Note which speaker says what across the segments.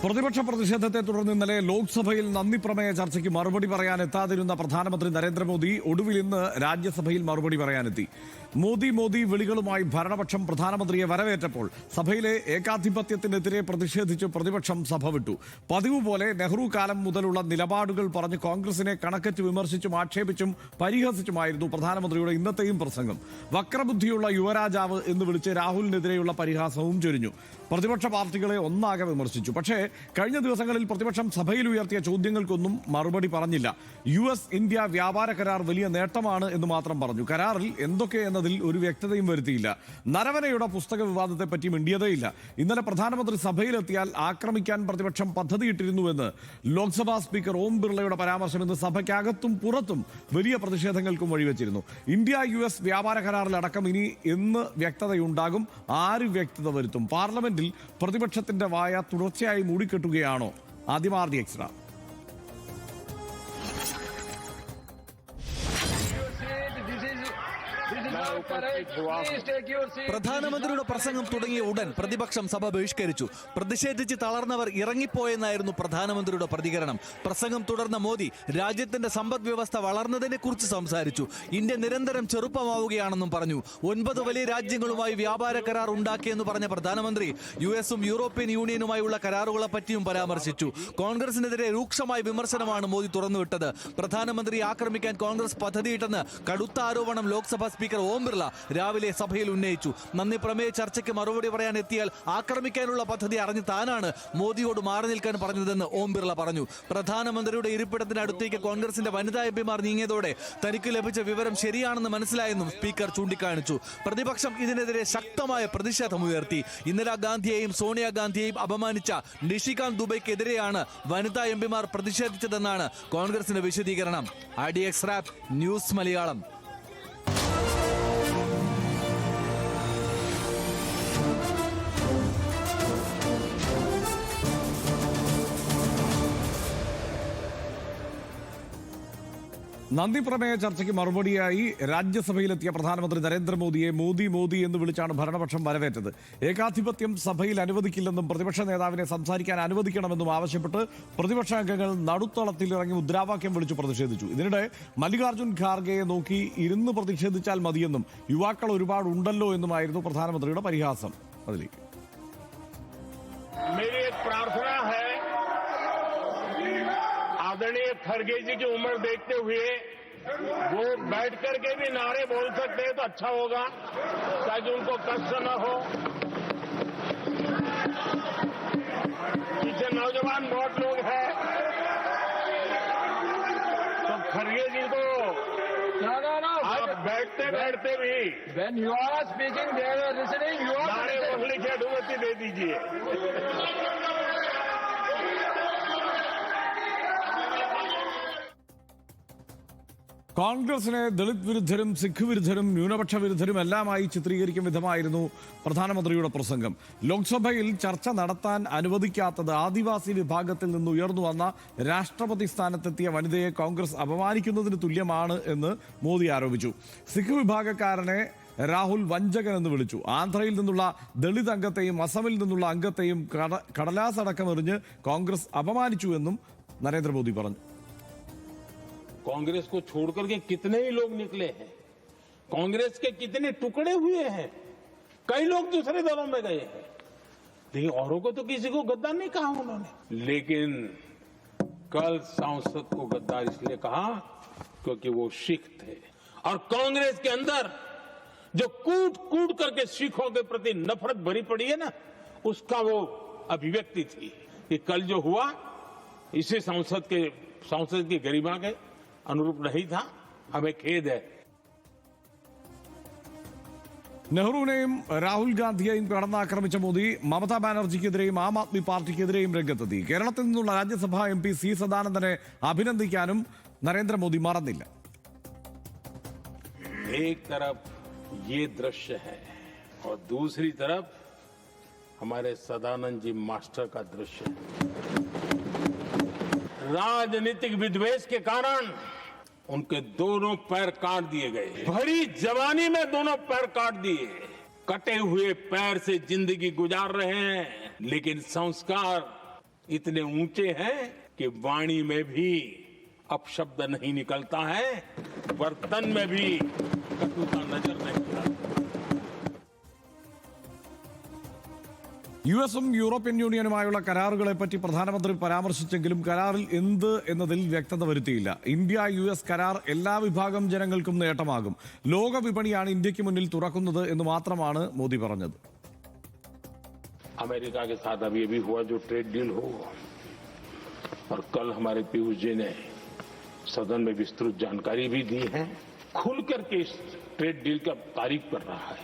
Speaker 1: പ്രതിപക്ഷ പ്രതിഷേധത്തെ തുടർന്ന് ഇന്നലെ ലോക്സഭയിൽ നന്ദി പ്രമേയ ചർച്ചയ്ക്ക് മറുപടി പറയാൻ എത്താതിരുന്ന പ്രധാനമന്ത്രി നരേന്ദ്രമോദി ഒടുവിൽ ഇന്ന് രാജ്യസഭയിൽ മറുപടി പറയാനെത്തി. മോദി മോദി വിളികളുമായി ഭരണപക്ഷം പ്രധാനമന്ത്രിയെ വരവേറ്റപ്പോൾ സഭയിലെ ഏകാധിപത്യത്തിനെതിരെ പ്രതിഷേധിച്ച് പ്രതിപക്ഷം സഭ വിട്ടു. പതിവ് പോലെ നെഹ്റു കാലം മുതലുള്ള നിലപാടുകൾ പറഞ്ഞ് കോൺഗ്രസിനെ കണക്കറ്റ് വിമർശിച്ചും ആക്ഷേപിച്ചും പരിഹസിച്ചുമായിരുന്നു പ്രധാനമന്ത്രിയുടെ ഇന്നത്തെയും പ്രസംഗം. വക്രബുദ്ധിയുള്ള യുവരാജാവ് എന്ന് വിളിച്ച് രാഹുലിനെതിരെയുള്ള പരിഹാസവും ചൊരിഞ്ഞു. പ്രതിപക്ഷ പാർട്ടികളെ ഒന്നാകെ വിമർശിച്ചു. പക്ഷേ കഴിഞ്ഞ ദിവസങ്ങളിൽ പ്രതിപക്ഷം സഭയിൽ ഉയർത്തിയ ചോദ്യങ്ങൾക്കൊന്നും മറുപടി പറഞ്ഞില്ല. US ഇന്ത്യ വ്യാപാര കരാർ വലിയ നേട്ടമാണ് എന്ന് മാത്രം പറഞ്ഞു. കരാറിൽ എന്തൊക്കെ എന്നതിൽ ഒരു വ്യക്തതയും വരുത്തിയില്ല. നരവനയുടെ പുസ്തക വിവാദത്തെപ്പറ്റി മിണ്ടിയതേയില്ല. ഇന്നലെ പ്രധാനമന്ത്രി സഭയിലെത്തിയാൽ ആക്രമിക്കാൻ പ്രതിപക്ഷം പദ്ധതിയിട്ടിരുന്നുവെന്ന് ലോക്സഭാ സ്പീക്കർ ഓം ബിർളയുടെ പരാമർശം ഇന്ന് സഭയ്ക്കകത്തും പുറത്തും വലിയ പ്രതിഷേധങ്ങൾക്കും വഴിവെച്ചിരുന്നു. ഇന്ത്യ US വ്യാപാര കരാറിലടക്കം ഇനി എന്ന് വ്യക്തതയുണ്ടാകും? ആര് വ്യക്തത വരുത്തും? പാർലമെന്റിൽ പ്രതിപക്ഷത്തിന്റെ വായ തുടർച്ചയായി മൂടിക്കെട്ടുകയാണോ? ആദ്യമാർദി എക്സ്ട്രാ.
Speaker 2: പ്രധാനമന്ത്രിയുടെ പ്രസംഗം തുടങ്ങിയ ഉടൻ പ്രതിപക്ഷം സഭ ബഹിഷ്കരിച്ചു. പ്രതിഷേധിച്ച് തളർന്നവർ ഇറങ്ങിപ്പോയെന്നായിരുന്നു പ്രധാനമന്ത്രിയുടെ പ്രതികരണം. പ്രസംഗം തുടർന്ന മോദി രാജ്യത്തിന്റെ സമ്പദ് വ്യവസ്ഥ വളർന്നതിനെ കുറിച്ച് സംസാരിച്ചു. ഇന്ത്യ നിരന്തരം ചെറുപ്പമാവുകയാണെന്നും പറഞ്ഞു. 9 വലിയ രാജ്യങ്ങളുമായി വ്യാപാര കരാർ ഉണ്ടാക്കിയെന്ന് പറഞ്ഞ പ്രധാനമന്ത്രി US-ഉം യൂറോപ്യൻ യൂണിയനുമായുള്ള കരാറുകളെ പറ്റിയും പരാമർശിച്ചു. കോൺഗ്രസിനെതിരെ രൂക്ഷമായ വിമർശനമാണ് മോദി തുറന്നുവിട്ടത്. പ്രധാനമന്ത്രിയെ ആക്രമിക്കാൻ കോൺഗ്രസ് പദ്ധതിയിട്ടെന്ന് കടുത്ത ആരോപണം ലോക്സഭാ സ്പീക്കർ ഓം ബിർള രാവിലെ സഭയിൽ ഉന്നയിച്ചു. നന്ദി പ്രമേയ ചർച്ചയ്ക്ക് മറുപടി പറയാൻ എത്തിയാൽ ആക്രമിക്കാനുള്ള പദ്ധതി അറിഞ്ഞ് താനാണ് മോദിയോട് മാറി നിൽക്കാൻ പറഞ്ഞതെന്ന് ഓം ബിർള പറഞ്ഞു. പ്രധാനമന്ത്രിയുടെ ഇരിപ്പിടത്തിന് അടുത്തേക്ക് കോൺഗ്രസിന്റെ വനിതാ എംപിമാർ നീങ്ങിയതോടെ തനിക്ക് ലഭിച്ച വിവരം ശരിയാണെന്ന് മനസ്സിലായെന്നും സ്പീക്കർ ചൂണ്ടിക്കാണിച്ചു. പ്രതിപക്ഷം ഇതിനെതിരെ ശക്തമായ പ്രതിഷേധമുയർത്തി. ഇന്ദിരാഗാന്ധിയെയും സോണിയാഗാന്ധിയെയും അപമാനിച്ച നിഷികാന്ത് ദുബൈക്കെതിരെയാണ് വനിതാ എംപിമാർ പ്രതിഷേധിച്ചതെന്നാണ് കോൺഗ്രസിന്റെ വിശദീകരണം. IDX rap news Malayalam.
Speaker 1: നന്ദി പ്രമേയ ചർച്ചയ്ക്ക് മറുപടിയായി രാജ്യസഭയിലെത്തിയ പ്രധാനമന്ത്രി നരേന്ദ്രമോദിയെ മോദി മോദി എന്ന് വിളിച്ചാണ് ഭരണപക്ഷം വരവേറ്റത്. ഏകാധിപത്യം സഭയിൽ അനുവദിക്കില്ലെന്നും പ്രതിപക്ഷ നേതാവിനെ സംസാരിക്കാൻ അനുവദിക്കണമെന്നും ആവശ്യപ്പെട്ട് പ്രതിപക്ഷാംഗങ്ങൾ നടുത്തളത്തിലിറങ്ങി മുദ്രാവാക്യം വിളിച്ചു പ്രതിഷേധിച്ചു. ഇതിനിടെ മല്ലികാർജ്ജുൻ ഖാർഗെയെ നോക്കി ഇരുന്ന് പ്രതിഷേധിച്ചാൽ മതിയെന്നും യുവാക്കൾ ഒരുപാടുണ്ടല്ലോ എന്നുമായിരുന്നു പ്രധാനമന്ത്രിയുടെ പരിഹാസം. അതിലേക്ക്
Speaker 3: आदरणीय खड़गे जी की उम्र देखते हुए वो बैठ करके भी नारे बोल सकते हैं तो अच्छा होगा, ताकि उनको कष्ट न हो. पीछे नौजवान बहुत लोग हैं, तो खड़गे जी को आप बैठते बैठते भी when you are speaking they are listening, you are नारे बोलने की अनुमति दे दीजिए.
Speaker 1: കോൺഗ്രസിനെ ദളിത് വിരുദ്ധരും സിഖ് വിരുദ്ധരും ന്യൂനപക്ഷ വിരുദ്ധരും എല്ലാമായി ചിത്രീകരിക്കും വിധമായിരുന്നു പ്രധാനമന്ത്രിയുടെ പ്രസംഗം. ലോക്സഭയിൽ ചർച്ച നടത്താൻ അനുവദിക്കാത്തത് ആദിവാസി വിഭാഗത്തിൽ നിന്ന് ഉയർന്നു വന്ന രാഷ്ട്രപതി സ്ഥാനത്തെത്തിയ വനിതയെ കോൺഗ്രസ് അപമാനിക്കുന്നതിന് തുല്യമാണ് എന്ന് മോദി ആരോപിച്ചു. സിഖ് വിഭാഗക്കാരനെ രാഹുൽ വഞ്ചകൻ എന്ന് വിളിച്ചു. ആന്ധ്രയിൽ നിന്നുള്ള ദളിത് അംഗത്തെയും അസമിൽ നിന്നുള്ള അംഗത്തെയും കടലാസടക്കം എറിഞ്ഞ് കോൺഗ്രസ് അപമാനിച്ചു എന്നും നരേന്ദ്രമോദി പറഞ്ഞു.
Speaker 3: कांग्रेस को छोड़कर के कितने ही लोग निकले हैं, कांग्रेस के कितने टुकड़े हुए हैं, कई लोग दूसरे दलों में गए हैं, लेकिन औरों को तो किसी को गद्दार नहीं कहा उन्होंने. लेकिन कल सांसद को गद्दार इसलिए कहा क्योंकि वो सिख थे, और कांग्रेस के अंदर जो कूट कूट करके सिखों के प्रति नफरत भरी पड़ी है ना, उसका वो अभिव्यक्ति थी. कि कल जो हुआ इसी सांसद की गरिमा के अनुरूप नहीं था. हमें खेद है.
Speaker 1: നെഹ്റുവിനെയും രാഹുൽ ഗാന്ധിയെയും കടന്നാക്രമിച്ച മോദി മമതാ ബാനർജിക്കെതിരെയും ആം ആദ്മി പാർട്ടിക്കെതിരെയും രംഗത്തെത്തി. കേരളത്തിൽ നിന്നുള്ള രാജ്യസഭാ MP സി സദാനന്ദനെ അഭിനന്ദിക്കാനും നരേന്ദ്രമോദി മറന്നില്ല.
Speaker 3: एक तरफ ये दृश्य है और दूसरी तरफ हमारे सदानंद जी मास्टर का दृश्य है. राजनीतिक विद्वेष के कारण उनके दोनों पैर काट दिए गए. भरी जवानी में दोनों पैर काट दिए. कटे हुए पैर से जिंदगी गुजार रहे हैं, लेकिन संस्कार इतने ऊंचे हैं कि वाणी में भी अपशब्द नहीं निकलता है, बर्तन में भी कटुता नजर नहीं आती।
Speaker 1: US-ഉം യൂറോപ്യൻ യൂണിയനുമായുള്ള കരാറുകളെ പറ്റി പ്രധാനമന്ത്രി പരാമർശിച്ചെങ്കിലും കരാറിൽ എന്ത് എന്നതിൽ വ്യക്തത വരുത്തിയില്ല. ഇന്ത്യ-US കരാർ എല്ലാ വിഭാഗം ജനങ്ങൾക്കും നേട്ടമാകും, ലോക വിപണിയാണ് ഇന്ത്യക്ക് മുന്നിൽ തുറക്കുന്നത് എന്ന് മാത്രമാണ് മോദി പറഞ്ഞത്.
Speaker 3: अमेरिका के साथ अभी हुआ जो ट्रेड डील हो, और कल हमारे पीयूष जी ने सदन में विस्तृत जानकारी भी दी है, खुल करके इस ट्रेड डील का तारीफ कर रहा है।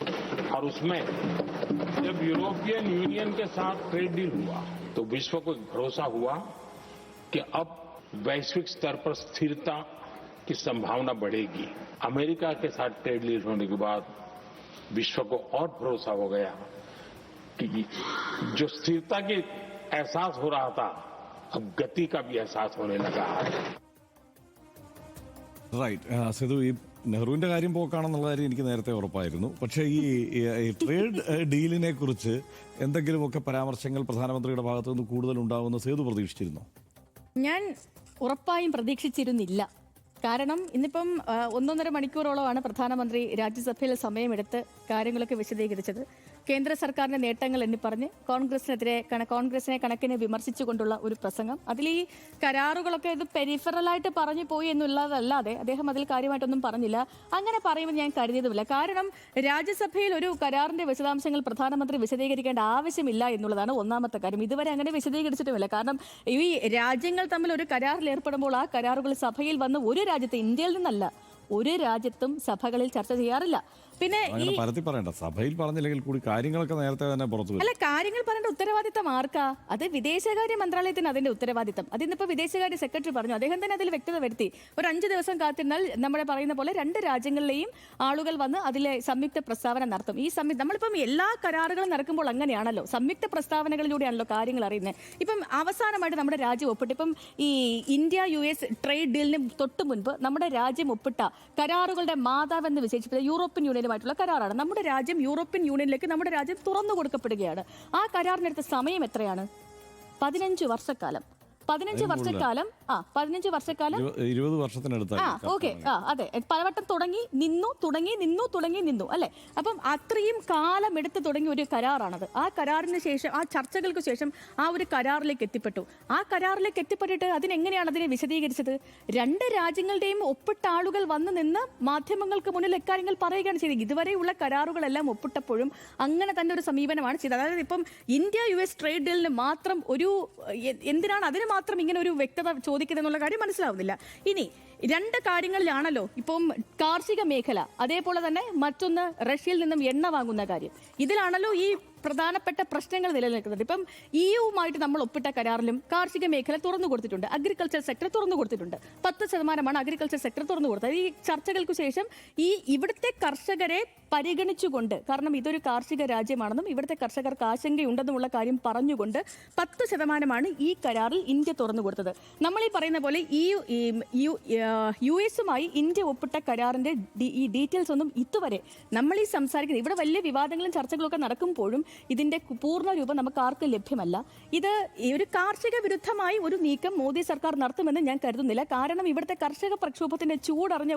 Speaker 3: और उसमें जब यूरोपियन यूनियन के साथ ट्रेड डील हुआ तो विश्व को भरोसा हुआ कि अब वैश्विक स्तर पर स्थिरता की संभावना बढ़ेगी। अमेरिका के साथ ट्रेड डील होने के बाद विश्व को और भरोसा हो गया कि जो स्थिरता के एहसास हो रहा था, अब गति का भी एहसास होने लगा है।
Speaker 1: റൈറ്റ് സിധു, ഈ നെഹ്റുവിന്റെ കാര്യം പോക്കാണെന്നുള്ള കാര്യം എനിക്ക് നേരത്തെ ഉറപ്പായിരുന്നു. പക്ഷേ ഈ ട്രേഡ് ഡീലിനെ കുറിച്ച് എന്തെങ്കിലുമൊക്കെ പരാമർശങ്ങൾ പ്രധാനമന്ത്രിയുടെ ഭാഗത്തു നിന്ന് കൂടുതൽ ഉണ്ടാവുമെന്ന് സേതു പ്രതീക്ഷിച്ചിരുന്നോ?
Speaker 4: ഞാൻ ഉറപ്പായും പ്രതീക്ഷിച്ചിരുന്നില്ല. കാരണം ഇന്നിപ്പം 1.5 മണിക്കൂറോളമാണ് പ്രധാനമന്ത്രി രാജ്യസഭയിൽ സമയമെടുത്ത് കാര്യങ്ങളൊക്കെ വിശദീകരിച്ചത്. കേന്ദ്ര സർക്കാരിന്റെ നേട്ടങ്ങൾ എണ്ണി പറഞ്ഞ് കോൺഗ്രസിനെ കണക്കിന് വിമർശിച്ചുകൊണ്ടുള്ള ഒരു പ്രസംഗം. അതിൽ ഈ കരാറുകളൊക്കെ ഇത് പെരിഫറലായിട്ട് പറഞ്ഞു പോയി എന്നുള്ളതല്ലാതെ അദ്ദേഹം അതിൽ കാര്യമായിട്ടൊന്നും പറഞ്ഞില്ല. അങ്ങനെ പറയുമ്പോൾ ഞാൻ കരുതിയതുമില്ല. കാരണം രാജ്യസഭയിൽ ഒരു കരാറിന്റെ വിശദാംശങ്ങൾ പ്രധാനമന്ത്രി വിശദീകരിക്കേണ്ട ആവശ്യമില്ല എന്നുള്ളതാണ് ഒന്നാമത്തെ കാര്യം. ഇതുവരെ അങ്ങനെ വിശദീകരിച്ചിട്ടുമില്ല. കാരണം ഈ രാജ്യങ്ങൾ തമ്മിൽ ഒരു കരാറിൽ ഏർപ്പെടുമ്പോൾ ആ കരാറുകൾ സഭയിൽ വന്ന് ഒരു രാജ്യത്ത്, ഇന്ത്യയിൽ നിന്നല്ല, ഒരു രാജ്യത്തും സഭകളിൽ ചർച്ച ചെയ്യാറില്ല. പിന്നെ ഈ
Speaker 1: പരത്തി പറയണ്ട, സഭയിൽ പറഞ്ഞില്ലെങ്കിൽ കൂടി കാര്യങ്ങളൊക്കെ നേരത്തെ തന്നെ പുറത്തു വരും.
Speaker 4: അല്ല, കാര്യങ്ങൾ പറയേണ്ട ഉത്തരവാദിത്തം ആർക്കാ? അത് വിദേശകാര്യ മന്ത്രാലയത്തിന് അതിന്റെ ഉത്തരവാദിത്തം. അതിന്നിപ്പോ വിദേശകാര്യ സെക്രട്ടറി പറഞ്ഞു, അദ്ദേഹം തന്നെ അതിൽ വ്യക്തത വരുത്തി. ഒരു 5 ദിവസം കാത്തിരുന്നാൽ നമ്മളെ പറയുന്ന പോലെ 2 രാജ്യങ്ങളിലെയും ആളുകൾ വന്ന് അതിലെ സംയുക്ത പ്രസ്താവന നടത്തും. ഈ നമ്മളിപ്പം എല്ലാ കരാറുകളും നടക്കുമ്പോൾ അങ്ങനെയാണല്ലോ, സംയുക്ത പ്രസ്താവനകളിലൂടെയാണല്ലോ കാര്യങ്ങൾ അറിയുന്നത്. ഇപ്പം അവസാനമായിട്ട് നമ്മുടെ രാജ്യം ഒപ്പിട്ട്, ഇപ്പം ഈ ഇന്ത്യ-US ട്രേഡ് ഡീലിന് തൊട്ട് മുൻപ് നമ്മുടെ രാജ്യം ഒപ്പിട്ട കരാറുകളുടെ മാതാവെന്ന് വിശേഷിപ്പിച്ച യൂറോപ്യൻ യൂണിയനുമായിട്ടുള്ള കരാറാണ്. നമ്മുടെ രാജ്യം യൂറോപ്യൻ യൂണിയനിലേക്ക് നമ്മുടെ രാജ്യം തുറന്നു കൊടുക്കപ്പെടുകയാണ്. ആ കരാറിനടുത്ത സമയം എത്രയാണ്? 15 വർഷക്കാലം. 15 വർഷക്കാലം
Speaker 1: 20 വർഷത്തിനടുത്തായി.
Speaker 4: ഓക്കെ, അതെ, പലവട്ടം നിന്നു അല്ലെ? അപ്പം അത്രയും കാലം എടുത്ത് തുടങ്ങിയ ഒരു കരാറാണത്. ആ കരാറിന് ശേഷം, ആ ചർച്ചകൾക്ക് ശേഷം ആ ഒരു കരാറിലേക്ക് എത്തിപ്പെട്ടു. ആ കരാറിലേക്ക് എത്തിപ്പെട്ടിട്ട് അതിനെങ്ങനെയാണ് അതിനെ വിശദീകരിച്ചത്? 2 രാജ്യങ്ങളുടെയും ഒപ്പിട്ട ആളുകൾ വന്ന് നിന്ന് മാധ്യമങ്ങൾക്ക് മുന്നിൽ ഇക്കാര്യങ്ങൾ പറയുകയാണ് ചെയ്തത്. ഇതുവരെയുള്ള കരാറുകളെല്ലാം ഒപ്പിട്ടപ്പോഴും അങ്ങനെ തന്നെ ഒരു സമീപനമാണ് ചെയ്തത്. അതായത് ഇപ്പം ഇന്ത്യ-US ട്രേഡ് ഡീലിന് മാത്രം എന്തിനാണ് അതിന് മാത്രം ഇങ്ങനെ ഒരു വ്യക്തത ചോദിക്കുന്നതെന്നുള്ള കാര്യം മനസ്സിലാവുന്നില്ല. ഇനി 2 കാര്യങ്ങളിലാണല്ലോ ഇപ്പം കാർഷിക മേഖല, അതേപോലെ തന്നെ മറ്റൊന്ന് റഷ്യയിൽ നിന്നും എണ്ണ വാങ്ങുന്ന കാര്യം. ഇതിലാണല്ലോ ഈ പ്രധാനപ്പെട്ട പ്രശ്നങ്ങൾ നിലനിൽക്കുന്നത്. ഇപ്പം EU-വുമായിട്ട് നമ്മൾ ഒപ്പിട്ട കരാറിലും കാർഷിക മേഖല തുറന്നു കൊടുത്തിട്ടുണ്ട്, അഗ്രികൾച്ചർ സെക്ടർ തുറന്നു കൊടുത്തിട്ടുണ്ട്. 10% അഗ്രികൾച്ചർ സെക്ടർ തുറന്നു കൊടുത്തത്. ഈ ചർച്ചകൾക്ക് ശേഷം ഇവിടുത്തെ കർഷകരെ പരിഗണിച്ചുകൊണ്ട്, കാരണം ഇതൊരു കാർഷിക രാജ്യമാണെന്നും ഇവിടുത്തെ കർഷകർക്ക് ആശങ്കയുണ്ടെന്നുമുള്ള കാര്യം പറഞ്ഞുകൊണ്ട് 10% ഈ കരാറിൽ ഇന്ത്യ തുറന്നു കൊടുത്തത്. നമ്മൾ ഈ പറയുന്ന പോലെ US-മായി ഇന്ത്യ ഒപ്പിട്ട കരാറിന്റെ ഈ ഡീറ്റെയിൽസ് ഒന്നും ഇതുവരെ നമ്മൾ ഈ സംസാരിക്കുന്നത്, ഇവിടെ വലിയ വിവാദങ്ങളും ചർച്ചകളും ഒക്കെ നടക്കുമ്പോഴും ഇതിന്റെ പൂർണ്ണ രൂപം നമുക്ക് ആർക്കും ലഭ്യമല്ല. ഇത് ഒരു കാർഷിക വിരുദ്ധമായി ഒരു നീക്കം മോദി സർക്കാർ നടത്തുമെന്ന് ഞാൻ കരുതുന്നില്ല. കാരണം ഇവിടുത്തെ കർഷക പ്രക്ഷോഭത്തിന്റെ ചൂടറിഞ്ഞ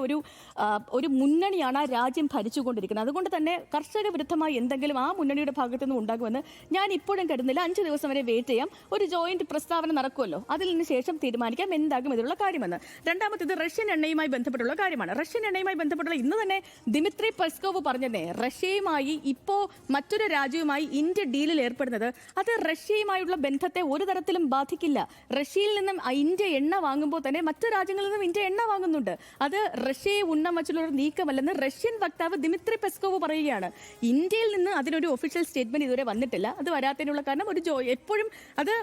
Speaker 4: ഒരു മുന്നണിയാണ് ആ രാജ്യം ഭരിച്ചുകൊണ്ടിരിക്കുന്നത്. അതുകൊണ്ട് തന്നെ കർഷക വിരുദ്ധമായി എന്തെങ്കിലും ആ മുന്നണിയുടെ ഭാഗത്തു നിന്ന് ഉണ്ടാകുമെന്ന് ഞാൻ ഇപ്പോഴും കരുതുന്നില്ല. 5 ദിവസം വരെ വെയിറ്റ് ചെയ്യാം. ഒരു ജോയിന്റ് പ്രസ്താവന നടക്കുമല്ലോ, അതിന് ശേഷം തീരുമാനിക്കാം എന്താകും ഇതിലുള്ള കാര്യമെന്ന്. രണ്ടാമത്തേത് റഷ്യൻ എണ്ണയുമായി ബന്ധപ്പെട്ടുള്ള കാര്യമാണ്. റഷ്യൻ എണ്ണയുമായി ബന്ധപ്പെട്ടുള്ള ഇന്ന് തന്നെ ദിമിത്രി പെസ്കോവ് പറഞ്ഞതേ, റഷ്യയുമായി ഇപ്പോ മറ്റൊരു രാജ്യവുമായി ഇന്ത്യ ഡീലിൽ ഏർപ്പെടുന്നത് അത് റഷ്യയുമായുള്ള ബന്ധത്തെ ഒരു തരത്തിലും ബാധിക്കില്ല. റഷ്യയിൽ നിന്നും ഇന്ത്യ എണ്ണ വാങ്ങുമ്പോൾ തന്നെ മറ്റു രാജ്യങ്ങളിൽ നിന്നും ഇന്ത്യ എണ്ണ വാങ്ങുന്നുണ്ട്. അത് റഷ്യയെ ഉന്നം വച്ചുള്ള ഒരു നീക്കമല്ലെന്ന് റഷ്യൻ വക്താവ് ദിമിത്രി പെസ്കോവ് പറയുകയാണ്. ഇന്ത്യയിൽ നിന്ന് അതിനൊരു ഒഫീഷ്യൽ സ്റ്റേറ്റ്മെന്റ് ഇതുവരെ വന്നിട്ടില്ല. അത് വരാത്തതിനുള്ള കാരണം എപ്പോഴും അത്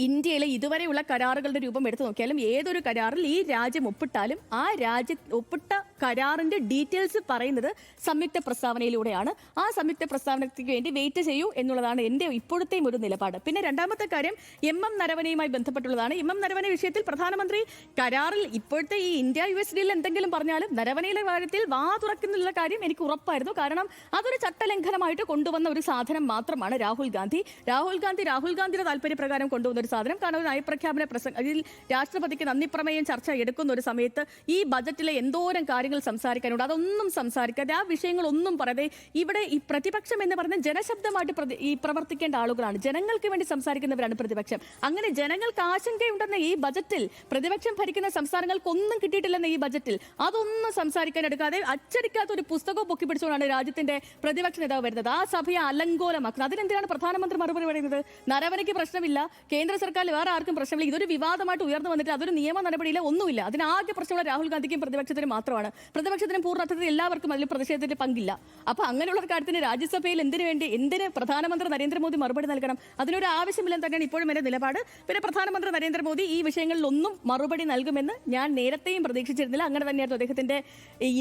Speaker 4: ഇന്ത്യയിലെ ഇതുവരെയുള്ള കരാറുകളുടെ രൂപം എടുത്തു നോക്കിയാലും ഏതൊരു കരാറിൽ ഈ രാജ്യം ഒപ്പിട്ടാലും ആ രാജ്യം ഒപ്പിട്ട കരാറിന്റെ ഡീറ്റെയിൽസ് പറയുന്നത് സംയുക്ത പ്രസ്താവനയിലൂടെയാണ്. ആ സംയുക്ത പ്രസ്താവനയ്ക്ക് വേണ്ടി വെയിറ്റ് ചെയ്യൂ എന്നുള്ളതാണ് എൻ്റെ ഇപ്പോഴത്തെയും ഒരു നിലപാട്. പിന്നെ രണ്ടാമത്തെ കാര്യം MM നരവനെയുമായി ബന്ധപ്പെട്ടുള്ളതാണ്. MM നരവനെ വിഷയത്തിൽ പ്രധാനമന്ത്രി കരാറിൽ ഇപ്പോഴത്തെ ഈ ഇന്ത്യ-US ഡീലിൽ എന്തെങ്കിലും പറഞ്ഞാലും നരവനയുടെ കാര്യത്തിൽ വാ തുറക്കുന്നുള്ള കാര്യം എനിക്ക് ഉറപ്പായിരുന്നു. കാരണം അതൊരു ചട്ടലംഘനമായിട്ട് കൊണ്ടുവന്ന ഒരു സാധനം മാത്രമാണ് രാഹുൽ ഗാന്ധിയുടെ താല്പര്യപ്രകാരം കൊണ്ടുവന്ന ഒരു സാധനം. കാരണം ഒരു നയപ്രഖ്യാപന പ്രസംഗം, അതിൽ രാഷ്ട്രപതിക്ക് നന്ദി പ്രമേയം ചർച്ച എടുക്കുന്ന ഒരു സമയത്ത് ഈ ബജറ്റിലെ എന്തോരം കാര്യങ്ങൾ സംസാരിക്കാനുണ്ട്, അതൊന്നും സംസാരിക്കാതെ, ആ വിഷയങ്ങളൊന്നും പറയാതെ, ഇവിടെ ഈ പ്രതിപക്ഷം എന്ന് പറയുന്നത് ജനശബ്ദമായിട്ട് ഈ പ്രവർത്തിക്കേണ്ട ആളുകളാണ്, ജനങ്ങൾക്ക് വേണ്ടി സംസാരിക്കുന്നവരാണ് പ്രതിപക്ഷം. അങ്ങനെ ജനങ്ങൾക്ക് ആശങ്കയുണ്ടെന്ന ഈ ബജറ്റിൽ, പ്രതിപക്ഷം ഭരിക്കുന്ന സംസ്ഥാനങ്ങൾക്കൊന്നും കിട്ടിയിട്ടില്ലെന്ന ഈ ബജറ്റിൽ അതൊന്നും സംസാരിക്കാൻ എടുക്കാതെ അച്ചടിക്കാത്ത ഒരു പുസ്തകവും പൊക്കി പിടിച്ചുകൊണ്ടാണ് രാജ്യത്തിന്റെ പ്രതിപക്ഷ നേതാവ് വരുന്നത്. ആ സഭയെ അലങ്കോലമാക്കുന്നത്. അതിനെന്തിനാണ് പ്രധാനമന്ത്രി മറുപടി പറയുന്നത്? നരവനയ്ക്ക് പ്രശ്നമില്ല, കേന്ദ്ര സർക്കാരിൽ വേറെ ആർക്കും പ്രശ്നമില്ല, ഇതൊരു വിവാദമായിട്ട് ഉയർന്നു വന്നിട്ട് അതൊരു നിയമ നടപടിയില്ല, ഒന്നുമില്ല. അതിനാകെ പ്രശ്നമുള്ള രാഹുൽ ഗാന്ധിക്കും പ്രതിപക്ഷത്തിനും മാത്രമാണ്. പ്രതിപക്ഷത്തിനും പൂർണ്ണത്തിൽ എല്ലാവർക്കും അതിൽ പ്രതിഷേധത്തിന്റെ പങ്കില്ല. അപ്പൊ അങ്ങനെയുള്ള കാര്യത്തിന് രാജ്യസഭയിൽ എന്തിന് പ്രധാനമന്ത്രി നരേന്ദ്രമോദി മറുപടി നൽകണം? അതിനൊരു ആവശ്യമില്ലെന്ന് തന്നെയാണ് ഇപ്പോഴും എന്റെ നിലപാട്. പിന്നെ പ്രധാനമന്ത്രി നരേന്ദ്രമോദി ഈ വിഷയങ്ങളിലൊന്നും മറുപടി നൽകുമെന്ന് ഞാൻ നേരത്തെയും പ്രതീക്ഷിച്ചിരുന്നില്ല. അങ്ങനെ തന്നെയായിരുന്നു അദ്ദേഹത്തിന്റെ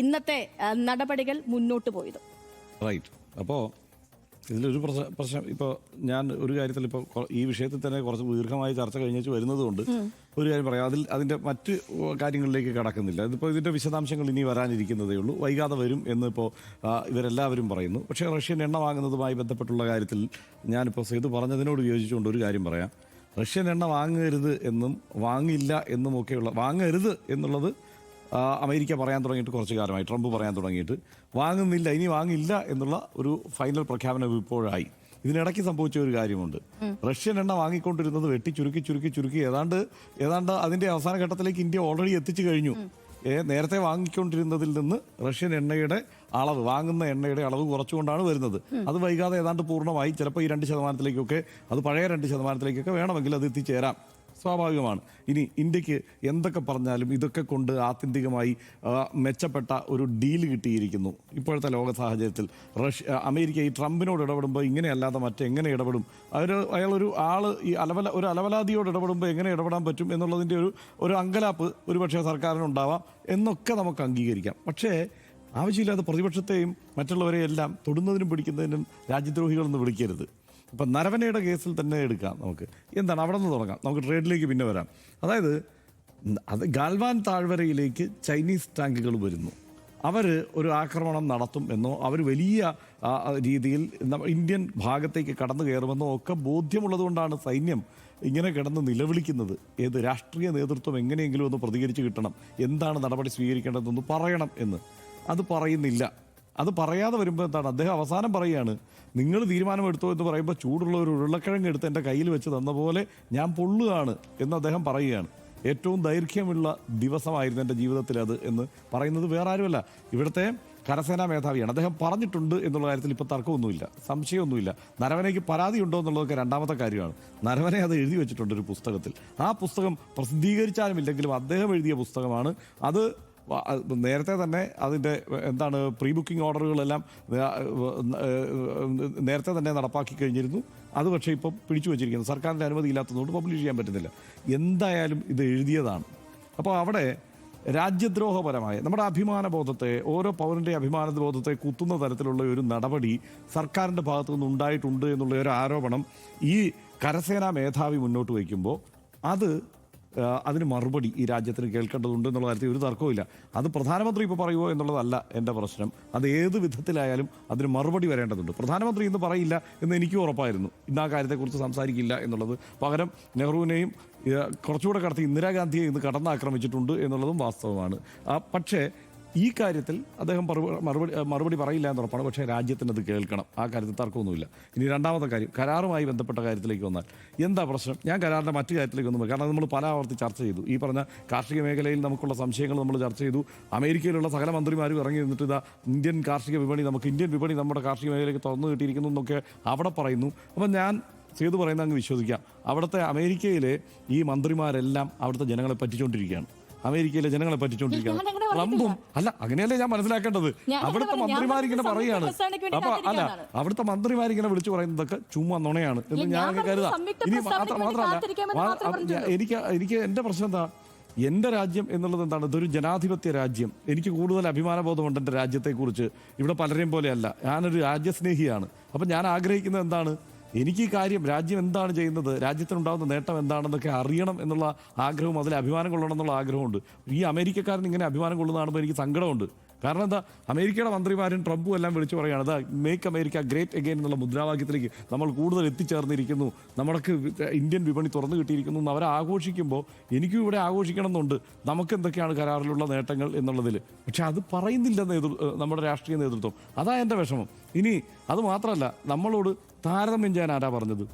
Speaker 4: ഇന്നത്തെ നടപടികൾ മുന്നോട്ട് പോയത്.
Speaker 1: റൈറ്റ്. അപ്പോൾ ഇതിലൊരു പ്രശ്നം, ഇപ്പോൾ ഞാൻ ഒരു കാര്യത്തിൽ ഇപ്പോൾ ഈ വിഷയത്തിൽ തന്നെ കുറച്ച് ദീർഘമായി ചർച്ച കഴിഞ്ഞു വരുന്നതുകൊണ്ട് ഒരു കാര്യം പറയാം. അതിൻ്റെ മറ്റ് കാര്യങ്ങളിലേക്ക് കടക്കുന്നില്ല. ഇതിപ്പോൾ ഇതിൻ്റെ വിശദാംശങ്ങൾ ഇനി വരാനിരിക്കുന്നതേ ഉള്ളൂ, വൈകാതെ വരും എന്ന് ഇപ്പോൾ ഇവരെല്ലാവരും പറയുന്നു. പക്ഷേ റഷ്യൻ എണ്ണ വാങ്ങുന്നതുമായി ബന്ധപ്പെട്ടുള്ള കാര്യത്തിൽ ഞാനിപ്പോൾ സേതു പറഞ്ഞതിനോട് യോജിച്ചുകൊണ്ട് ഒരു കാര്യം പറയാം. റഷ്യൻ എണ്ണ വാങ്ങരുത് എന്നും വാങ്ങില്ല എന്നുമൊക്കെയുള്ള, വാങ്ങരുത് എന്നുള്ളത് അമേരിക്ക പറയാൻ തുടങ്ങിയിട്ട് കുറച്ച് കാലമായി, ട്രംപ് പറയാൻ തുടങ്ങിയിട്ട്, വാങ്ങുന്നില്ല, ഇനി വാങ്ങില്ല എന്നുള്ള ഒരു ഫൈനൽ പ്രഖ്യാപനം ഇപ്പോഴായി. ഇതിനിടയ്ക്ക് സംഭവിച്ച ഒരു കാര്യമുണ്ട്. റഷ്യൻ എണ്ണ വാങ്ങിക്കൊണ്ടിരുന്നത് വെട്ടി ചുരുക്കി ഏതാണ്ട് അതിന്റെ അവസാന ഘട്ടത്തിലേക്ക് ഇന്ത്യ ഓൾറെഡി എത്തിച്ചു കഴിഞ്ഞു. നേരത്തെ വാങ്ങിക്കൊണ്ടിരുന്നതിൽ നിന്ന് റഷ്യൻ എണ്ണയുടെ അളവ്, വാങ്ങുന്ന എണ്ണയുടെ അളവ് കുറച്ചുകൊണ്ടാണ് വരുന്നത്. അത് വൈകാതെ ഏതാണ്ട് പൂർണ്ണമായി, ചിലപ്പോൾ ഈ 2%, അത് പഴയ 2%, വേണമെങ്കിൽ അത് എത്തിച്ചേരാം. സ്വാഭാവികമാണ്. ഇനി ഇന്ത്യക്ക് എന്തൊക്കെ പറഞ്ഞാലും ഇതൊക്കെ കൊണ്ട് ആത്യന്തികമായി മെച്ചപ്പെട്ട ഒരു ഡീല് കിട്ടിയിരിക്കുന്നു ഇപ്പോഴത്തെ ലോക സാഹചര്യത്തിൽ. അമേരിക്ക ഈ ട്രംപിനോട് ഇടപെടുമ്പോൾ ഇങ്ങനെയല്ലാതെ മറ്റെങ്ങനെ ഇടപെടും? അയാളൊരു ഈ അലവലാതിയോട് ഇടപെടുമ്പോൾ എങ്ങനെ ഇടപെടാൻ പറ്റും എന്നുള്ളതിൻ്റെ ഒരു അങ്കലാപ്പ് ഒരുപക്ഷെ സർക്കാരിനുണ്ടാവാം എന്നൊക്കെ നമുക്ക് അംഗീകരിക്കാം. പക്ഷേ ആവശ്യമില്ലാതെ പ്രതിപക്ഷത്തെയും മറ്റുള്ളവരെയും എല്ലാം തൊടുന്നതിനും പിടിക്കുന്നതിനും രാജ്യദ്രോഹികളെന്ന് വിളിക്കരുത്. ഇപ്പം നരവനയുടെ കേസിൽ തന്നെ എടുക്കാം. നമുക്ക് എന്താണ് അവിടെ നിന്ന് തുടങ്ങാം, നമുക്ക് ട്രേഡിലേക്ക് പിന്നെ വരാം. അതായത് ഗാൽവാൻ താഴ്വരയിലേക്ക് ചൈനീസ് ടാങ്കുകൾ വരുന്നു, അവർ ഒരു ആക്രമണം നടത്തും എന്നോ അവർ വലിയ രീതിയിൽ ഇന്ത്യൻ ഭാഗത്തേക്ക് കടന്നു കയറുമെന്നോ ഒക്കെ ബോധ്യമുള്ളതുകൊണ്ടാണ് സൈന്യം ഇങ്ങനെ കിടന്ന് നിലവിളിക്കുന്നത്. ഏത് രാഷ്ട്രീയ നേതൃത്വം എങ്ങനെയെങ്കിലും ഒന്ന് പ്രതികരിച്ച് കിട്ടണം, എന്താണ് നടപടി സ്വീകരിക്കേണ്ടതെന്ന് പറയണം എന്ന്. അത് പറയുന്നില്ല. അത് പറയാതെ വരുമ്പോൾ എന്താണ്, അദ്ദേഹം അവസാനം പറയുകയാണ്, നിങ്ങൾ തീരുമാനമെടുത്തോ എന്ന് പറയുമ്പോൾ ചൂടുള്ള ഒരു ഉരുളക്കിഴങ്ങ് എടുത്ത് എൻ്റെ കയ്യിൽ വെച്ച് തന്ന പോലെ ഞാൻ പൊള്ളുകയാണ് എന്ന് അദ്ദേഹം പറയുകയാണ്. ഏറ്റവും ദൈർഘ്യമുള്ള ദിവസമായിരുന്നു എൻ്റെ ജീവിതത്തിൽ അത് എന്ന് പറയുന്നത് വേറെ ആരുമല്ല, ഇവിടുത്തെ കരസേനാ മേധാവിയാണ്. അദ്ദേഹം പറഞ്ഞിട്ടുണ്ട് എന്നുള്ള കാര്യത്തിൽ ഇപ്പോൾ തർക്കമൊന്നുമില്ല, സംശയമൊന്നുമില്ല. നരവനയ്ക്ക് പരാതി ഉണ്ടോ എന്നുള്ളതൊക്കെ രണ്ടാമത്തെ കാര്യമാണ്. നരവനെ അത് എഴുതി വെച്ചിട്ടുണ്ട് ഒരു പുസ്തകത്തിൽ. ആ പുസ്തകം പ്രസിദ്ധീകരിച്ചാലും ഇല്ലെങ്കിലും അദ്ദേഹം എഴുതിയ പുസ്തകമാണ് അത്. നേരത്തെ തന്നെ അതിൻ്റെ പ്രീ ബുക്കിംഗ് ഓർഡറുകളെല്ലാം നേരത്തെ തന്നെ നടപ്പാക്കി കഴിഞ്ഞിരുന്നു. അത് പക്ഷേ ഇപ്പം പിടിച്ചു വച്ചിരിക്കുന്നു, സർക്കാരിൻ്റെ അനുമതി ഇല്ലാത്തതുകൊണ്ട് പബ്ലിഷ് ചെയ്യാൻ പറ്റുന്നില്ല. എന്തായാലും ഇത് എഴുതിയതാണ്. അപ്പോൾ അവിടെ രാജ്യദ്രോഹപരമായ നമ്മുടെ അഭിമാനബോധത്തെ, ഓരോ പൗരൻ്റെ അഭിമാനബോധത്തെ കുത്തുന്ന തരത്തിലുള്ള ഒരു നടപടി സർക്കാരിൻ്റെ ഭാഗത്തു നിന്ന് ഉണ്ടായിട്ടുണ്ട് എന്നുള്ള ഒരു ആരോപണം ഈ കരസേനാ മേധാവി മുന്നോട്ട് വയ്ക്കുമ്പോൾ അതിന് മറുപടി ഈ രാജ്യത്തിന് കേൾക്കേണ്ടതുണ്ട് എന്നുള്ള കാര്യത്തിൽ ഒരു തർക്കവുമില്ല. അത് പ്രധാനമന്ത്രി ഇപ്പോൾ പറയുമോ എന്നുള്ളതല്ല എൻ്റെ പ്രശ്നം. അത് ഏത് വിധത്തിലായാലും അതിന് മറുപടി വരേണ്ടതുണ്ട്. പ്രധാനമന്ത്രി ഇന്ന് പറയില്ല എന്ന് എനിക്കും ഉറപ്പായിരുന്നു, ഇന്ന് ആ കാര്യത്തെക്കുറിച്ച് സംസാരിക്കില്ല എന്നുള്ളത്. പകരം നെഹ്റുവിനെയും കുറച്ചുകൂടെ കടത്തി ഇന്ദിരാഗാന്ധിയെ ഇന്ന് കടന്നാക്രമിച്ചിട്ടുണ്ട് എന്നുള്ളതും വാസ്തവമാണ്. പക്ഷേ ഈ കാര്യത്തിൽ അദ്ദേഹം മറുപടി പറയില്ല എന്നുറപ്പാണ്. പക്ഷേ രാജ്യത്തിനത് കേൾക്കണം, ആ കാര്യത്തിൽ തർക്കമൊന്നുമില്ല. ഇനി രണ്ടാമത്തെ കാര്യം, കരാറുമായി ബന്ധപ്പെട്ട കാര്യത്തിലേക്ക് വന്നാൽ എന്താ പ്രശ്നം? ഞാൻ കരാറിൻ്റെ മറ്റു കാര്യത്തിലേക്ക് ഒന്നും, കാരണം നമ്മൾ പല ആവർത്തി ചർച്ച ചെയ്തു. ഈ പറഞ്ഞ കാർഷിക മേഖലയിൽ നമുക്കുള്ള സംശയങ്ങൾ നമ്മൾ ചർച്ച ചെയ്തു. അമേരിക്കയിലുള്ള സകല മന്ത്രിമാരും ഇറങ്ങി നിന്നിട്ട് ഇതാ ഇന്ത്യൻ കാർഷിക വിപണി, ഇന്ത്യൻ വിപണി നമ്മുടെ കാർഷിക മേഖലയ്ക്ക് തുറന്നു കിട്ടിയിരിക്കുന്നു എന്നൊക്കെ അവിടെ പറയുന്നു. അപ്പം ഞാൻ സേതു പറയുന്നത് അങ്ങ് വിശ്വസിക്കാം. അവിടുത്തെ അമേരിക്കയിലെ ഈ മന്ത്രിമാരെല്ലാം അവിടുത്തെ ജനങ്ങളെ പറ്റിച്ചുകൊണ്ടിരിക്കുകയാണ്. അമേരിക്കയിലെ ജനങ്ങളെ പറ്റിച്ചുകൊണ്ടിരിക്കുകയാണ്. ട്രംപും അല്ല, അങ്ങനെയല്ലേ ഞാൻ മനസ്സിലാക്കേണ്ടത്. അവിടുത്തെ മന്ത്രിമാരിങ്ങനെ പറയുകയാണ്. അപ്പൊ അല്ല, അവിടുത്തെ മന്ത്രിമാരിങ്ങനെ വിളിച്ചു പറയുന്നതൊക്കെ ചുമ്മാ നുണയാണ് എന്ന് ഞാൻ കരുതാം. ഇനി മാത്രമല്ല, എനിക്ക് എൻ്റെ പ്രശ്നം എന്താ, എൻ്റെ രാജ്യം എന്നുള്ളത് എന്താണ്? ഇതൊരു ജനാധിപത്യ രാജ്യം. എനിക്ക് കൂടുതൽ അഭിമാനബോധമുണ്ട് എൻ്റെ രാജ്യത്തെക്കുറിച്ച്. ഇവിടെ പലരെയും പോലെയല്ല, ഞാനൊരു രാജ്യസ്നേഹിയാണ്. അപ്പം ഞാൻ ആഗ്രഹിക്കുന്നത് എന്താണ്? എനിക്ക് ഈ കാര്യം, രാജ്യം എന്താണ് ചെയ്യുന്നത്, രാജ്യത്തിനുണ്ടാകുന്ന നേട്ടം എന്താണെന്നൊക്കെ അറിയണം എന്നുള്ള ആഗ്രഹവും അതിൽ അഭിമാനം കൊള്ളണം എന്നുള്ള ആഗ്രഹമുണ്ട്. ഈ അമേരിക്കക്കാരൻ ഇങ്ങനെ അഭിമാനം കൊള്ളുന്ന കാണുമ്പോൾ എനിക്ക് സങ്കടമുണ്ട്. കാരണം എന്താ, അമേരിക്കയുടെ മന്ത്രിമാരും ട്രംപും എല്ലാം വിളിച്ചു പറയുകയാണ്, അതാ മേക്ക് അമേരിക്ക ഗ്രേറ്റ് അഗെയിൻ എന്നുള്ള മുദ്രാവാക്യത്തിലേക്ക് നമ്മൾ കൂടുതൽ എത്തിച്ചേർന്നിരിക്കുന്നു, നമ്മൾക്ക് ഇന്ത്യൻ വിപണി തുറന്നു കിട്ടിയിരിക്കുന്നു എന്ന് അവരെ ആഘോഷിക്കുമ്പോൾ എനിക്കും ഇവിടെ ആഘോഷിക്കണം എന്നുണ്ട്, നമുക്ക് എന്തൊക്കെയാണ് കരാറിലുള്ള നേട്ടങ്ങൾ എന്നുള്ളതിൽ. പക്ഷെ അത് പറയുന്നില്ല നമ്മുടെ രാഷ്ട്രീയ നേതൃത്വം. അതാ എൻ്റെ വിഷമം. ഇനി അത് മാത്രമല്ല, നമ്മളോട് താരതമ്യം ചെയ്യാൻ ആരാ പറഞ്ഞത്?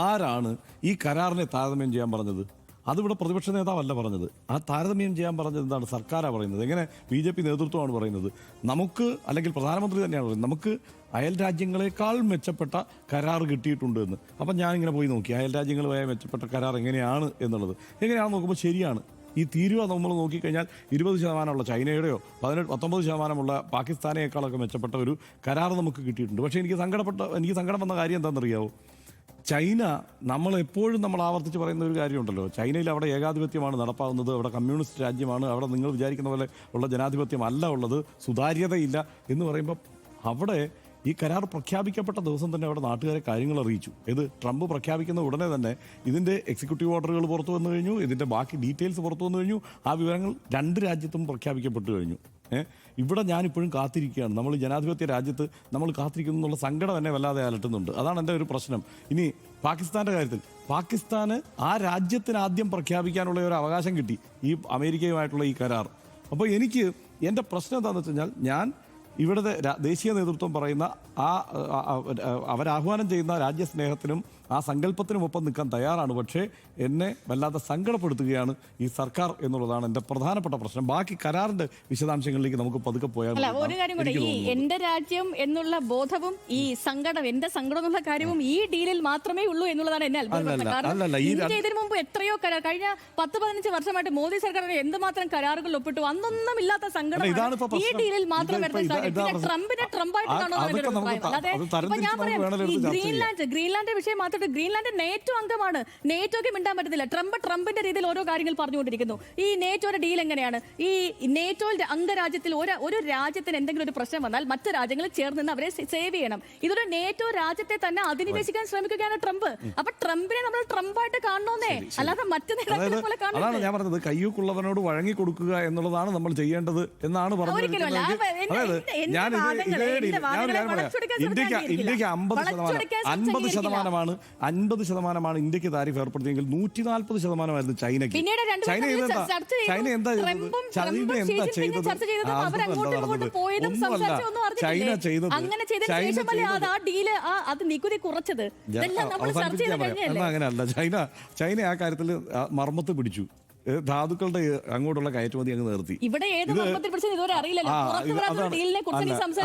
Speaker 1: ആരാണ് ഈ കരാറിനെ താരതമ്യം ചെയ്യാൻ പറഞ്ഞത്? അതിവിടെ പ്രതിപക്ഷ നേതാവല്ല പറഞ്ഞത്. ആ താരതമ്യം ചെയ്യാൻ പറഞ്ഞത് എന്താണ്? സർക്കാരാണ് പറയുന്നത്. എങ്ങനെ? BJP നേതൃത്വമാണ് പറയുന്നത്. നമുക്ക്, അല്ലെങ്കിൽ പ്രധാനമന്ത്രി തന്നെയാണ് പറയുന്നത്, നമുക്ക് അയൽ രാജ്യങ്ങളെക്കാൾ മെച്ചപ്പെട്ട കരാർ കിട്ടിയിട്ടുണ്ട് എന്ന്. അപ്പം ഞാനിങ്ങനെ പോയി നോക്കി അയൽ രാജ്യങ്ങളുമായി മെച്ചപ്പെട്ട കരാർ എങ്ങനെയാണ് എന്നുള്ളത്. എങ്ങനെയാണെന്ന് നോക്കുമ്പോൾ ശരിയാണ്. ഈ തീരുവ നമ്മൾ നോക്കിക്കഴിഞ്ഞാൽ 20% ചൈനയുടെയോ 19% പാകിസ്ഥാനേക്കാളൊക്കെ മെച്ചപ്പെട്ട ഒരു കരാർ നമുക്ക് കിട്ടിയിട്ടുണ്ട്. പക്ഷേ എനിക്ക് സങ്കടം വന്ന കാര്യം എന്താണെന്നറിയാവോ? ചൈന, നമ്മളെപ്പോഴും നമ്മൾ ആവർത്തിച്ച് പറയുന്ന ഒരു കാര്യമുണ്ടല്ലോ, ചൈനയിൽ അവിടെ ഏകാധിപത്യമാണ് നടപ്പാകുന്നത്, അവിടെ കമ്മ്യൂണിസ്റ്റ് രാജ്യമാണ്, അവിടെ നിങ്ങൾ വിചാരിക്കുന്ന പോലെ ഉള്ള ജനാധിപത്യം അല്ല ഉള്ളത്, സുതാര്യതയില്ല എന്ന് പറയുമ്പോൾ അവിടെ ഈ കരാർ പ്രഖ്യാപിക്കപ്പെട്ട ദിവസം തന്നെ അവിടെ നാട്ടുകാരെ കാര്യങ്ങൾ അറിയിച്ചു. ട്രംപ് പ്രഖ്യാപിക്കുന്ന ഉടനെ തന്നെ ഇതിൻ്റെ എക്സിക്യൂട്ടീവ് ഓർഡറുകൾ പുറത്തു വന്നു കഴിഞ്ഞു, ഇതിൻ്റെ ബാക്കി ഡീറ്റെയിൽസ് പുറത്തു വന്നു കഴിഞ്ഞു. ആ വിവരങ്ങൾ 2 രാജ്യത്തും പ്രഖ്യാപിക്കപ്പെട്ടു കഴിഞ്ഞു. ഇവിടെ ഞാനിപ്പോഴും കാത്തിരിക്കുകയാണ്. നമ്മൾ ജനാധിപത്യ രാജ്യത്ത് നമ്മൾ കാത്തിരിക്കുന്നു എന്നുള്ള സങ്കടം എന്നെ വല്ലാതെ അലട്ടുന്നുണ്ട്. അതാണ് എൻ്റെ ഒരു പ്രശ്നം. ഇനി പാകിസ്ഥാൻ്റെ കാര്യത്തിൽ, പാകിസ്ഥാന് ആ രാജ്യത്തിന് ആദ്യം പ്രഖ്യാപിക്കാനുള്ള ഒരു അവകാശം കിട്ടി ഈ അമേരിക്കയുമായിട്ടുള്ള ഈ കരാർ. അപ്പോൾ എനിക്ക് എൻ്റെ പ്രശ്നം എന്താണെന്ന് വെച്ച് കഴിഞ്ഞാൽ, ഞാൻ ഇവിടുത്തെ ദേശീയ നേതൃത്വം പറയുന്ന അവരാഹ്വാനം ചെയ്യുന്ന രാജ്യസ്നേഹത്തിനും ആ സങ്കല്പത്തിനുമൊപ്പം നിൽക്കാൻ തയ്യാറാണ്. പക്ഷേ എന്നെ വല്ലാതെ സങ്കടപ്പെടുത്തുകയാണ് ഈ സർക്കാർ എന്നുള്ളതാണ് എൻ്റെ പ്രധാനപ്പെട്ട പ്രശ്നം. ബാക്കി കരാറിന്റെ വിശദാംശങ്ങളിലേക്ക് നമുക്ക് പതുക്കെ പോയാൽ.
Speaker 4: ഒരു കാര്യം കൂടെ, ഈ എന്റെ രാജ്യം എന്നുള്ള ബോധവും ഈ സങ്കടം, എന്റെ സങ്കടം എന്നുള്ള കാര്യവും ഈ ഡീലിൽ മാത്രമേ ഉള്ളൂ എന്നുള്ളതാണ് എന്നെ അത്ഭുതപ്പെടുത്തുന്നത്. ഇന്ത്യ ഇതിനു മുമ്പ് എത്രയോ കരാർ, കഴിഞ്ഞ 10-15 വർഷമായിട്ട് മോദി സർക്കാർ എന്തുമാത്രം കരാറുകൾ ഒപ്പിട്ടു, അന്നൊന്നും ഇല്ലാത്ത സങ്കടം ഈ ഡീലിൽ മാത്രം വരുന്ന ട്രംപിനെ ട്രംപായിട്ട് കാണുന്നത്. ഞാൻ പറയാം, ഈ ഗ്രീൻലാൻഡ് വിഷയം മാത്രം, ഗ്രീൻലാൻഡ് നേറ്റോ അംഗമാണ്, നേറ്റോയ്ക്ക് മിണ്ടാൻ പറ്റത്തില്ല. ട്രംപിന്റെ രീതിയിൽ ഓരോ കാര്യങ്ങൾ പറഞ്ഞുകൊണ്ടിരിക്കുന്നു. ഈ നേറ്റോയുടെ ഡീൽ എങ്ങനെയാണ്? ഈ നേറ്റോയുടെ അംഗരാജ്യത്തിൽ ഒരു രാജ്യത്തിന് എന്തെങ്കിലും ഒരു പ്രശ്നം വന്നാൽ മറ്റു രാജ്യങ്ങൾ ചേർന്ന് അവരെ സേവ് ചെയ്യണം. ഇതൊരു നേറ്റോ രാജ്യത്തെ തന്നെ അധിനിവേശിക്കാൻ ശ്രമിക്കുകയാണ് ട്രംപ്. അപ്പൊ ട്രംപിനെ നമ്മൾ ട്രംപായിട്ട് കാണണമെന്നേ, അല്ലാതെ മറ്റു നേതാക്കളെ പോലെ കാണണം.
Speaker 1: അതാണ് ഞാൻ പറഞ്ഞത്, കയ്യൂക്കുള്ളവനോട് വഴങ്ങി കൊടുക്കുക എന്നുള്ളതാണ് നമ്മൾ ചെയ്യേണ്ടത് എന്നാണ് പറഞ്ഞത്. ഇന്ത്യക്ക് 50% ഇന്ത്യക്ക് താരിഫ് ഏർപ്പെടുത്തിയെങ്കിൽ 140% ചൈനയ്ക്ക്. ചൈന എന്താ ചെയ്തത്? ചൈന ചെയ്തത് അങ്ങനെയല്ല. ചൈന ആ കാര്യത്തിൽ മർമ്മത്ത് പിടിച്ചു. ധാതുക്കളുടെ അങ്ങോട്ടുള്ള കയറ്റുമതി അങ്ങ് നിർത്തി.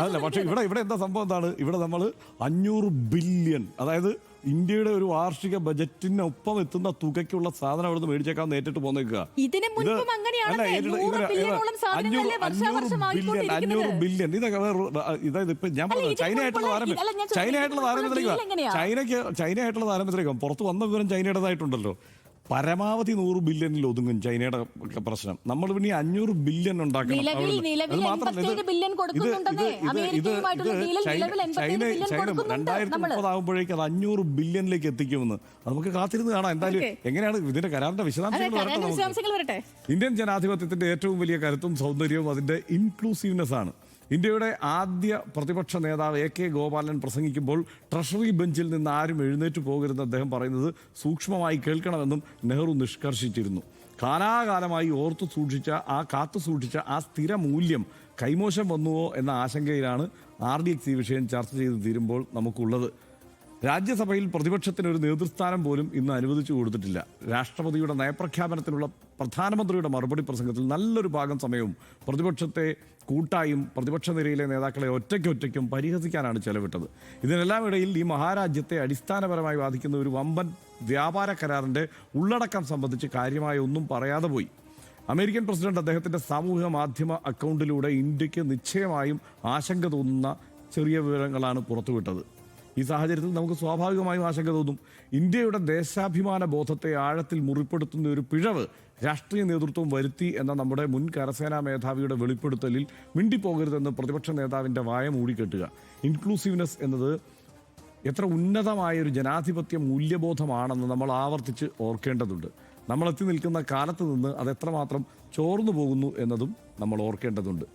Speaker 1: അല്ല, പക്ഷെ ഇവിടെ എന്താ സംഭവം എന്താണ്? ഇവിടെ നമ്മൾ 500 ബില്യൺ, അതായത് ഇന്ത്യയുടെ ഒരു വാർഷിക ബജറ്റിനൊപ്പം എത്തുന്ന തുകയ്ക്കുള്ള സാധനം അവിടെ നിന്ന് മേടിച്ചേക്കാൻ നേരിട്ട് പോന്നേക്കുക. 500 ബില്യൺ ഇതായത് ഇപ്പൊ ഞാൻ പറഞ്ഞത് ചൈനയായിട്ടുള്ള താരതമ്യത്തിലേക്ക് പുറത്ത് വന്ന വിവരം ചൈനയുടേതായിട്ടുണ്ടല്ലോ. പരമാവധി 100 ബില്യണിൽ ഒതുങ്ങും ചൈനയുടെ പ്രശ്നം. നമ്മൾ പിന്നെ 500 ബില്യൺ ഉണ്ടാക്കണം. അത് മാത്രമല്ല, ചൈന 2030 ആകുമ്പോഴേക്കും അത് 500 ബില്യണിലേക്ക് എത്തിക്കുമെന്ന് നമുക്ക് കാത്തിരുന്ന് കാണാം. എന്തായാലും എങ്ങനെയാണ് ഇതിന്റെ കരാറിന്റെ വിശദാംശങ്ങൾ വരട്ടെ. ഇന്ത്യൻ ജനാധിപത്യത്തിന്റെ ഏറ്റവും വലിയ കരുത്തും സൗന്ദര്യവും അതിന്റെ ഇൻക്ലൂസീവ്നെസ് ആണ്. ഇന്ത്യയുടെ ആദ്യ പ്രതിപക്ഷ നേതാവ് AK ഗോപാലൻ പ്രസംഗിക്കുമ്പോൾ ട്രഷറി ബെഞ്ചിൽ നിന്ന് ആരും എഴുന്നേറ്റ് പോകരുതെന്ന് അദ്ദേഹം പറയുന്നത് സൂക്ഷ്മമായി കേൾക്കണമെന്നും നെഹ്റു നിഷ്കർഷിച്ചിരുന്നു. കാലാകാലമായി കാത്തു സൂക്ഷിച്ച ആ സ്ഥിര മൂല്യം കൈമോശം വന്നുവോ എന്ന ആശങ്കയിലാണ് RDX ഈ വിഷയം ചർച്ച ചെയ്ത് തീരുമ്പോൾ നമുക്കുള്ളത്. രാജ്യസഭയിൽ പ്രതിപക്ഷത്തിന് ഒരു നേതൃസ്ഥാനം പോലും ഇന്ന് അനുവദിച്ചു കൊടുത്തിട്ടില്ല. രാഷ്ട്രപതിയുടെ നയപ്രഖ്യാപനത്തിനുള്ള പ്രധാനമന്ത്രിയുടെ മറുപടി പ്രസംഗത്തിൽ നല്ലൊരു ഭാഗം സമയവും പ്രതിപക്ഷത്തെ കൂട്ടായും പ്രതിപക്ഷ നിരയിലെ നേതാക്കളെ ഒറ്റയ്ക്കും പരിഹസിക്കാനാണ് ചെലവിട്ടത്. ഇതിനെല്ലാം ഇടയിൽ ഈ മഹാരാജ്യത്തെ അടിസ്ഥാനപരമായി ബാധിക്കുന്ന ഒരു വമ്പൻ വ്യാപാര കരാറിൻ്റെ ഉള്ളടക്കം സംബന്ധിച്ച് കാര്യമായ ഒന്നും പറയാതെ പോയി. അമേരിക്കൻ പ്രസിഡന്റ് അദ്ദേഹത്തിൻ്റെ സാമൂഹിക മാധ്യമ അക്കൗണ്ടിലൂടെ ഇന്ത്യക്ക് നിശ്ചയമായും ആശങ്ക തോന്നുന്ന ചെറിയ വിവരങ്ങളാണ് പുറത്തുവിട്ടത്. ഈ സാഹചര്യത്തിൽ നമുക്ക് സ്വാഭാവികമായും ആശങ്ക തോന്നും. ഇന്ത്യയുടെ ദേശാഭിമാന ബോധത്തെ ആഴത്തിൽ മുറിപ്പെടുത്തുന്ന ഒരു പിഴവ് രാഷ്ട്രീയ നേതൃത്വം വരുത്തി എന്ന നമ്മുടെ മുൻ കരസേനാ മേധാവിയുടെ വെളിപ്പെടുത്തലിൽ മിണ്ടിപ്പോകരുതെന്ന് പ്രതിപക്ഷ നേതാവിൻ്റെ വായ മൂടിക്കെട്ടുക. ഇൻക്ലൂസീവ്നെസ് എന്നത് എത്ര ഉന്നതമായൊരു ജനാധിപത്യ മൂല്യബോധമാണെന്ന് നമ്മൾ ആവർത്തിച്ച് ഓർക്കേണ്ടതുണ്ട്. നമ്മൾ എത്തി നിൽക്കുന്ന കാലത്ത് നിന്ന് അതെത്രമാത്രം ചോർന്നു പോകുന്നു എന്നതും നമ്മൾ ഓർക്കേണ്ടതുണ്ട്.